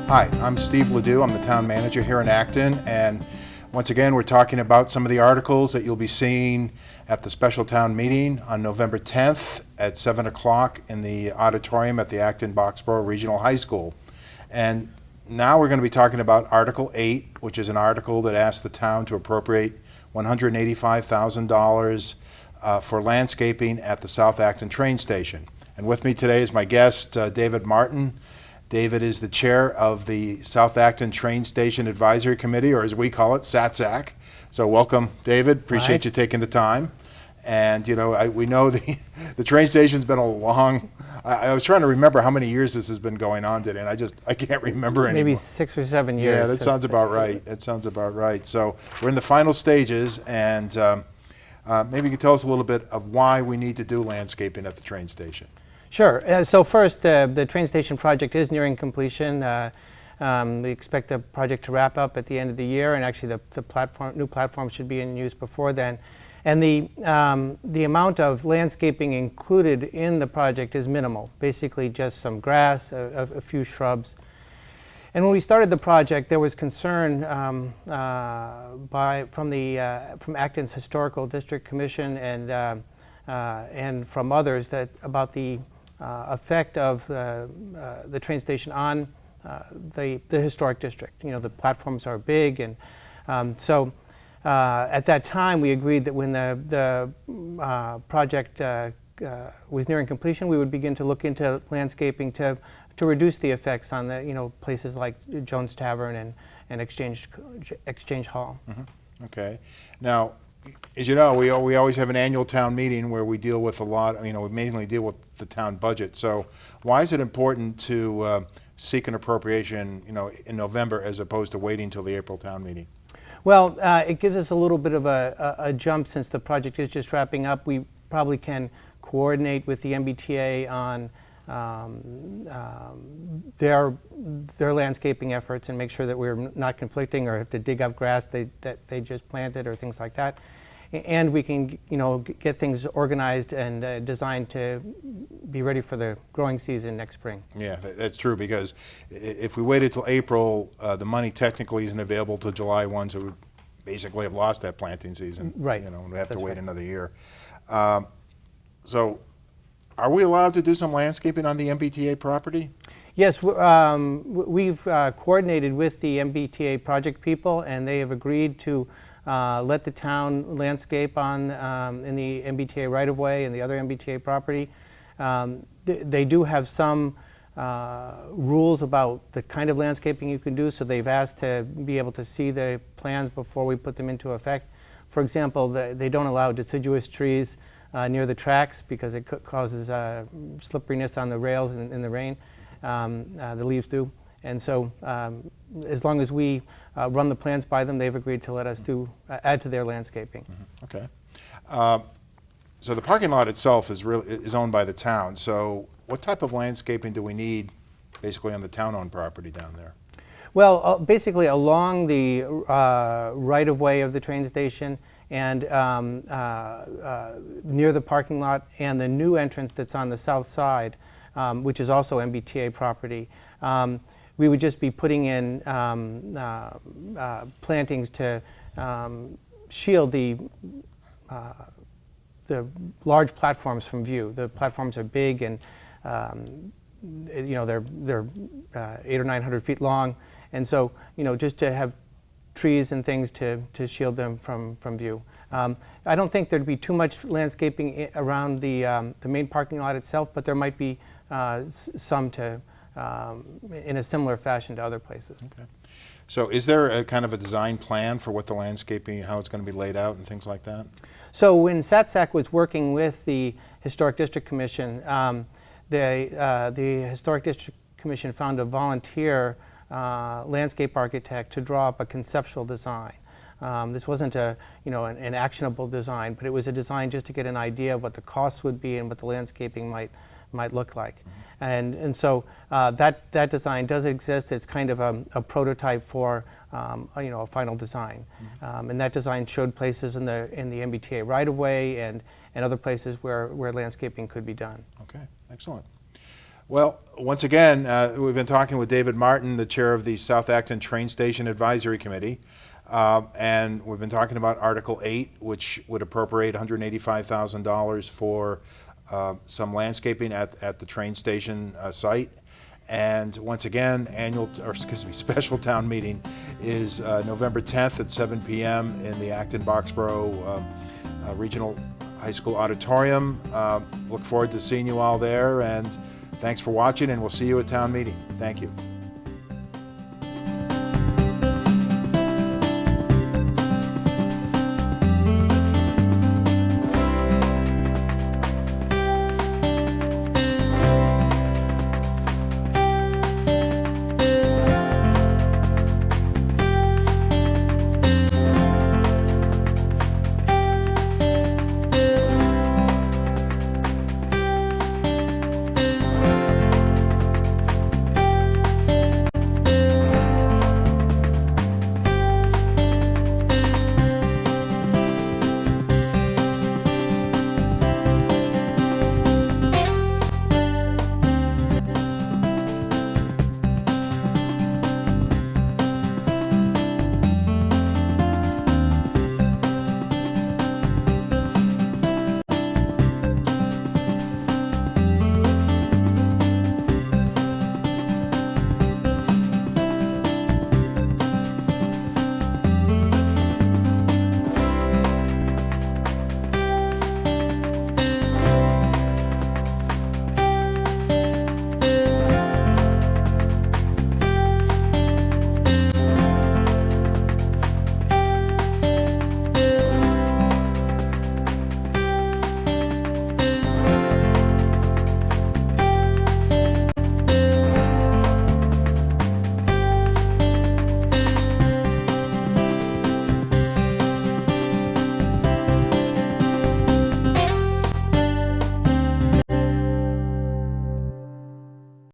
Hi, I'm Steve Ledoux. I'm the town manager here in Acton, and once again we're talking about some of the articles that you'll be seeing at the special town meeting on November 10th at 7 o'clock in the auditorium at the Acton-Boxborough Regional High School. And now we're going to be talking about Article 8, which is an article that asks the town to appropriate $185,000 for landscaping at the South Acton train station. And with me today is my guest, David Martin. David is the chair of the South Acton Train Station Advisory Committee, or as we call it, SATSAC. So welcome, David. Appreciate you taking the time. And you know, we know the train station's been a long. I was trying to remember how many years this has been going on today, and I can't remember anymore. Maybe 6 or 7 years. Yeah, that sounds about right. That sounds about right. So we're in the final stages, and maybe you could tell us a little bit of why we need to do landscaping at the train station. Sure. So first, the train station project is nearing completion. We expect the project to wrap up at the end of the year, and actually the new platform should be in use before then. And the amount of landscaping included in the project is minimal, basically just some grass, a few shrubs. And when we started the project, there was concern from Acton's Historical District Commission and from others about the effect of the train station on the historic district. You know, the platforms are big, and so at that time we agreed that when the project was nearing completion, we would begin to look into landscaping to reduce the effects on the places like Jones Tavern and Exchange Hall. Mm-hmm. Okay. Now, as you know, we always have an annual town meeting where we deal with a lot. We mainly deal with the town budget. So, why is it important to seek an appropriation, in November as opposed to waiting until the April town meeting? Well, it gives us a little bit of a jump since the project is just wrapping up. We probably can coordinate with the MBTA on their landscaping efforts and make sure that we're not conflicting or have to dig up grass that they just planted or things like that. And we can, get things organized and designed to be ready for the growing season next spring. Yeah, that's true, because if we waited till April, the money technically isn't available till July 1, so we basically have lost that planting season. Right. We have to wait another year. So, are we allowed to do some landscaping on the MBTA property? Yes, we've coordinated with the MBTA project people, and they have agreed to let the town landscape in the MBTA right-of-way and the other MBTA property. They do have some rules about the kind of landscaping you can do, so they've asked to be able to see the plans before we put them into effect. For example, they don't allow deciduous trees near the tracks because it causes slipperiness on the rails in the rain. The leaves do. And so as long as we run the plans by them, they've agreed to let us add to their landscaping. Mm-hmm. Okay. So the parking lot itself is owned by the town. So what type of landscaping do we need basically on the town-owned property down there? Well, basically along the right-of-way of the train station and near the parking lot and the new entrance that's on the south side, which is also MBTA property. We would just be putting in plantings to shield the large platforms from view. The platforms are big, and they're 800 or 900 feet long, and so just to have trees and things to shield them from view. I don't think there'd be too much landscaping around the main parking lot itself, but there might be some in a similar fashion to other places. Okay. So is there a kind of a design plan for what the landscaping, how it's going to be laid out and things like that? So when SATSAC was working with the Historic District Commission, the Historic District Commission found a volunteer landscape architect to draw up a conceptual design. This wasn't an actionable design, but it was a design just to get an idea of what the costs would be and what the landscaping might look like. Mm-hmm. And so that design does exist. It's kind of a prototype for a final design. Mm-hmm. And that design showed places in the MBTA right-of-way and other places where landscaping could be done. Okay, excellent. Well, once again, we've been talking with David Martin, the chair of the South Acton Train Station Advisory Committee, and we've been talking about Article 8, which would appropriate $185,000 for some landscaping at the train station site. And once again, special town meeting is November 10th at 7 p.m. in the Acton-Boxborough Regional High School Auditorium. Look forward to seeing you all there, and thanks for watching, and we'll see you at town meeting. Thank you.